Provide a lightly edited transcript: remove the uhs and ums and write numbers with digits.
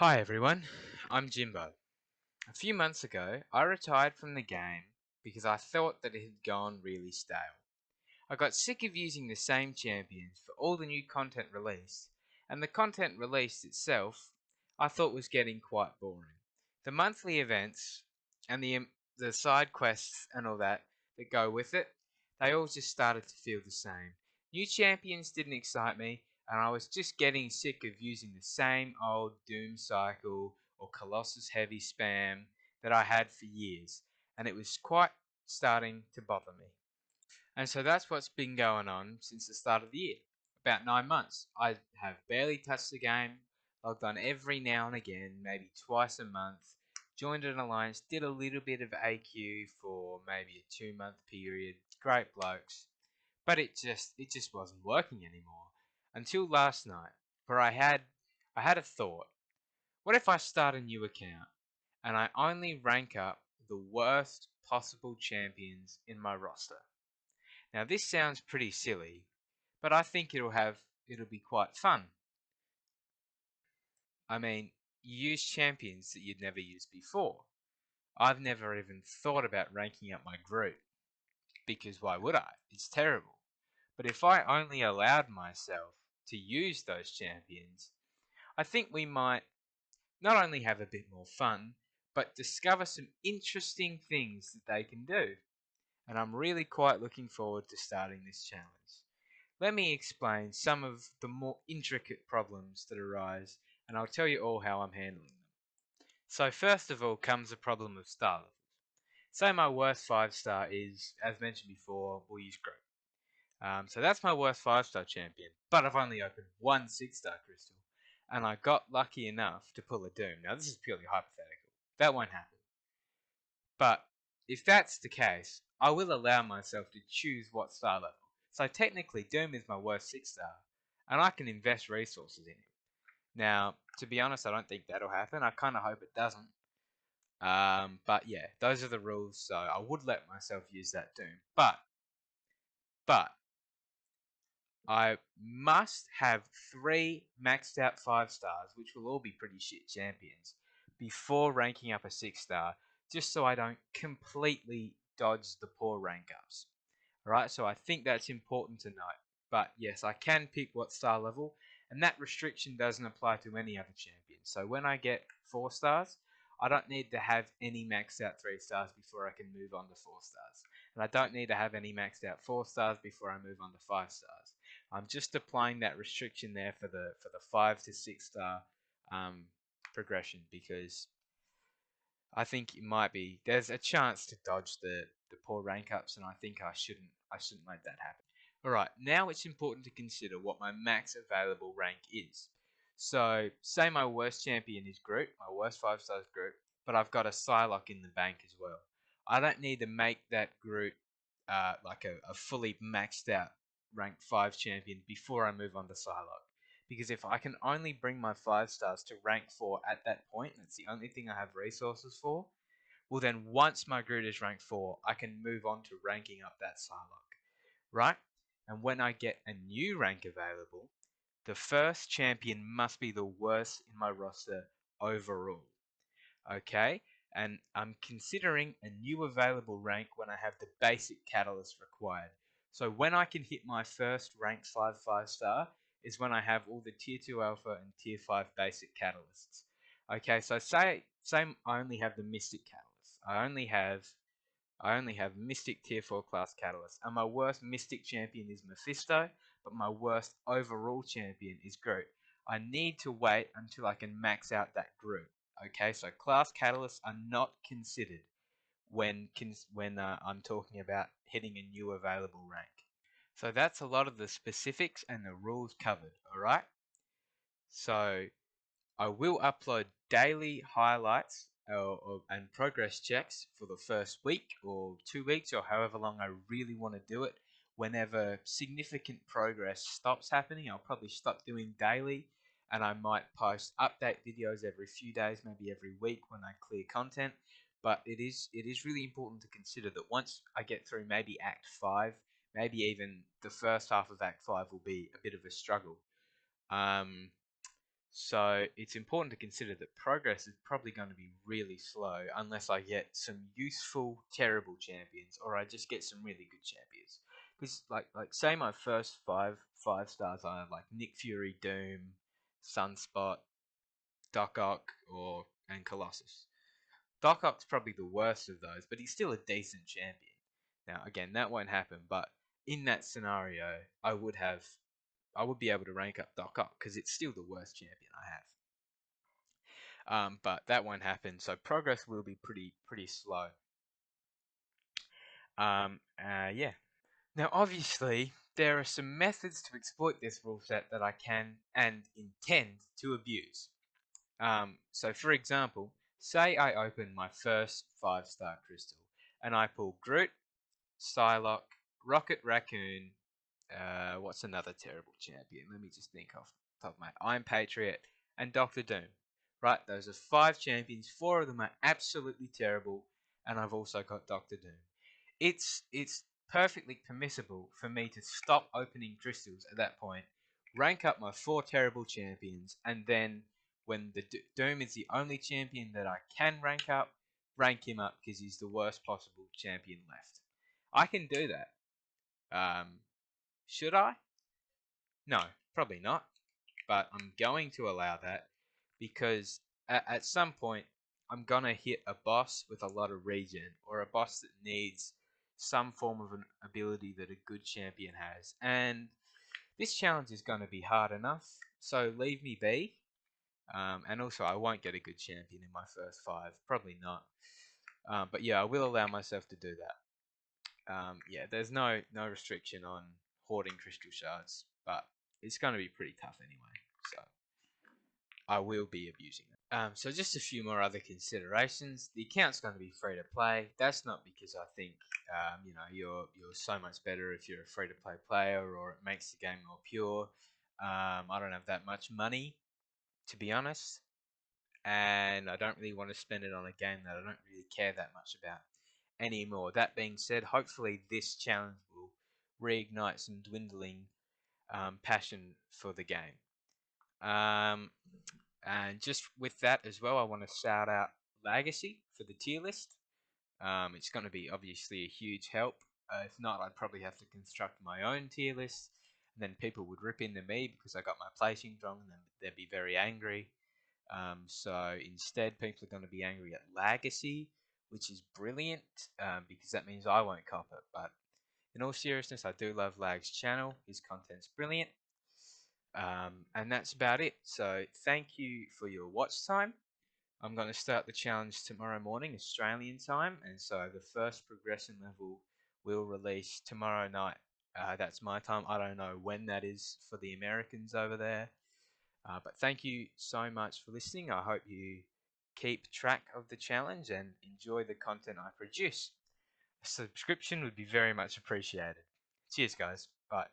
Hi everyone, I'm Jimbo. A few months ago, I retired from the game because I thought that it had gone really stale. I got sick of using the same champions for all the new content released, and the content released itself I thought was getting quite boring. The monthly events and the side quests and all that go with it, they all just started to feel the same. New champions didn't excite me, and I was just getting sick of using the same old Doom cycle or Colossus heavy spam that I had for years, and it was quite starting to bother me. And so that's what's been going on since the start of the year. About 9 months. I have barely touched the game, logged on every now and again, maybe twice a month, joined an alliance, did a little bit of AQ for maybe a 2 month period. Great blokes. But it just wasn't working anymore. Until last night, where I had a thought. What if I start a new account and I only rank up the worst possible champions in my roster? Now this sounds pretty silly, but I think it'll be quite fun. I mean, you use champions that you'd never used before. I've never even thought about ranking up my group, because why would I? It's terrible. But if I only allowed myself to use those champions, I think we might not only have a bit more fun, but discover some interesting things that they can do. And I'm really quite looking forward to starting this challenge. Let me explain some of the more intricate problems that arise, and I'll tell you all how I'm handling them. So first of all comes the problem of star levels. Say my worst 5 star is, as mentioned before, we'll use Groot. So that's my worst 5 star champion, but I've only opened one 6 star crystal, and I got lucky enough to pull a Doom. Now this is purely hypothetical. That won't happen. But if that's the case, I will allow myself to choose what star level. So technically, Doom is my worst 6 star, and I can invest resources in him. Now, to be honest, I don't think that'll happen. I kind of hope it doesn't. But yeah, those are the rules. So I would let myself use that Doom, but I must have 3 maxed out 5 stars, which will all be pretty shit champions, before ranking up a 6 star, just so I don't completely dodge the poor rank ups. Alright, so I think that's important to note. But yes, I can pick what star level, and that restriction doesn't apply to any other champion. So when I get 4 stars, I don't need to have any maxed out 3 stars before I can move on to 4 stars. And I don't need to have any maxed out 4 stars before I move on to 5 stars. I'm just applying that restriction there for the 5 to 6 star um, progression, because I think it might be there's a chance to dodge the poor rank ups, and I think I shouldn't let that happen. All right, now it's important to consider what my max available rank is. So say my worst champion is Groot, my worst 5 stars is Groot, but I've got a Psylocke in the bank as well. I don't need to make that Groot like a fully maxed out rank 5 champion before I move on to Psylocke. Because if I can only bring my 5 stars to rank 4 at that point, that's the only thing I have resources for, well then once my Groot is rank 4, I can move on to ranking up that Psylocke, right? And when I get a new rank available, the first champion must be the worst in my roster overall. Okay? And I'm considering a new available rank when I have the basic catalyst required. So when I can hit my first rank 5 star is when I have all the tier 2 alpha and tier 5 basic catalysts. Okay, so say I only have the mystic catalyst. I only have Mystic Tier 4 class Catalyst, and my worst Mystic champion is Mephisto, but my worst overall champion is Groot. I need to wait until I can max out that Groot. Okay, so class Catalysts are not considered when I'm talking about hitting a new available rank. So that's a lot of the specifics and the rules covered, alright? So I will upload daily highlights and progress checks for the first week or 2 weeks or however long I really want to do it. Whenever significant progress stops happening, I'll probably stop doing daily, and I might post update videos every few days, maybe every week when I clear content. But it is really important to consider that once I get through maybe Act 5, maybe even the first half of Act 5 will be a bit of a struggle. Um, So it's important to consider that progress is probably going to be really slow unless I get some useful, terrible champions, or I just get some really good champions. Because like say my first five stars I have like Nick Fury, Doom, Sunspot, Doc Ock, or and Colossus. Doc Ock's probably the worst of those, but he's still a decent champion. Now again, that won't happen, but in that scenario, I would be able to rank up Doc Ock because it's still the worst champion I have. But that won't happen, so progress will be pretty slow. Yeah. Now, obviously, there are some methods to exploit this rule set that I can and intend to abuse. So, for example, say I open my first 5-star crystal and I pull Groot, Psylocke, Rocket Raccoon. What's another terrible champion? Let me just think off the top of my head. Iron Patriot and Doctor Doom. Right, those are 5 champions. 4 of them are absolutely terrible, and I've also got Doctor Doom. It's perfectly permissible for me to stop opening crystals at that point, rank up my 4 terrible champions, and then when the Doom is the only champion that I can rank him up because he's the worst possible champion left. I can do that. Should I? No, probably not. But I'm going to allow that because at some point I'm gonna hit a boss with a lot of regen, or a boss that needs some form of an ability that a good champion has, and this challenge is going to be hard enough, so leave me be. And also I won't get a good champion in my first 5, probably not. But yeah, I will allow myself to do that. Yeah, there's no restriction on hoarding crystal shards, but it's going to be pretty tough anyway, so I will be abusing it. So just a few more other considerations. The account's going to be free to play. That's not because I think you're so much better if you're a free to play player, or it makes the game more pure. I don't have that much money, to be honest, and I don't really want to spend it on a game that I don't really care that much about anymore. That being said, hopefully this challenge will reignite some dwindling passion for the game. And just with that as well, I want to shout out Legacy for the tier list. It's going to be obviously a huge help. If not, I'd probably have to construct my own tier list, and then people would rip into me because I got my placing wrong, and then they'd be very angry. So instead, people are going to be angry at Legacy, which is brilliant because that means I won't cop it. But in all seriousness, I do love Lag's channel. His content's brilliant. And that's about it. So thank you for your watch time. I'm going to start the challenge tomorrow morning, Australian time, and so the first progression level will release tomorrow night. That's my time. I don't know when that is for the Americans over there. But thank you so much for listening. I hope you keep track of the challenge and enjoy the content I produce. A subscription would be very much appreciated. Cheers, guys. Bye.